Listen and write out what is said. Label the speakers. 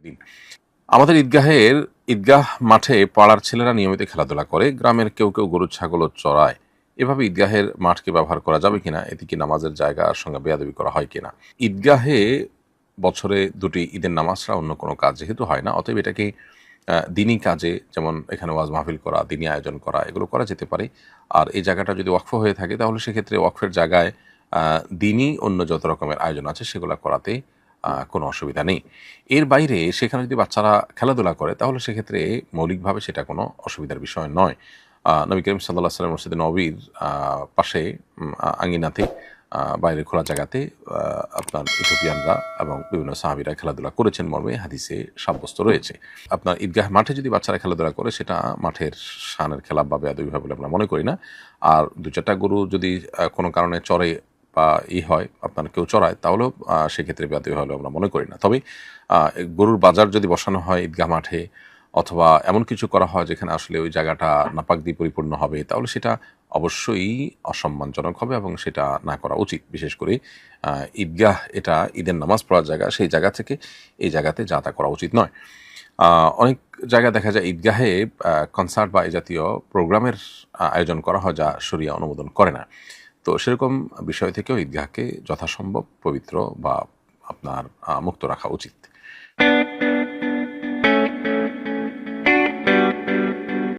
Speaker 1: দিন। আমাদের ঈদগাহ মাঠে পাড়ার ছেলেরা নিয়মিত খেলাধুলা করে। গ্রামের কেউ গরু ছাগলও চড়ায়। এভাবে ঈদগাহের মাঠকে ব্যবহার করা যাবে কিনা? এতে কি নামাজের জায়গার সঙ্গে বেয়াদবি করা হয় কিনা? ঈদগাহে বছরে ২ টি ঈদের নামাজ ছাড়া অন্য কোনো কাজ যেহেতু হয় না, অতএব এটাকে দিনী কাজে, যেমন এখানে ওয়াজ মাহফিল করা, দিনী আয়োজন করা, এগুলো করা যেতে পারে। আর এই জায়গাটা যদি ওয়াকফ হয়ে থাকে তাহলে সেক্ষেত্রে ওয়াকফের জায়গায় দিনী অন্য যত রকমের আয়োজন আছে সেগুলা করাতে কোনো অসুবিধা নেই। এর বাইরে সেখানে যদি বাচ্চারা খেলাধুলা করে তাহলে সেক্ষেত্রে মৌলিকভাবে সেটা কোনো অসুবিধার বিষয় নয়। নবী করিম সাল্লাল্লাহু আলাইহি ওয়াসাল্লাম মসজিদে নববীর পাশে আঙিনাতে বাইরের খোলা জায়গাতে আপনার ইথিওপিয়ানরা এবং বিভিন্ন সাহাবীরা খেলাধুলা করেছেন মর্মে হাদিসে সাব্যস্ত রয়েছে। আপনার ঈদগাহ মাঠে যদি বাচ্চারা খেলাধুলা করে সেটা মাঠের শানের খেলা বা বেয়াদবি হবে বলে আমরা মনে করি না। আর ২-৪ টা গরু যদি কোনো কারণে চড়ে বা হয়, আপনার কেউ চড়ায়, তাহলেও সেক্ষেত্রে বেয়াদবি হবে আমরা মনে করি না। তবে গরুর বাজার যদি বসানো হয় ঈদগাহ মাঠে, অথবা এমন কিছু করা হয় যেখানে আসলে ওই জায়গাটা নাপাক দিয়ে পরিপূর্ণ হবে, তাহলে সেটা অবশ্যই অসম্মানজনক হবে এবং সেটা না করা উচিত। বিশেষ করে ঈদগাহ এটা ঈদের নামাজ পড়ার জায়গা, সেই জায়গা থেকে এই জায়গাতে যা তা করা উচিত নয়। অনেক জায়গায় দেখা যায় ঈদগাহে কনসার্ট বা এই জাতীয় প্রোগ্রামের আয়োজন করা হয় যা শরিয়া অনুমোদন করে না। তো সেরকম বিষয় থেকেও ঈদগাহকে যথাসম্ভব পবিত্র বা আপনার মুক্ত রাখা উচিত।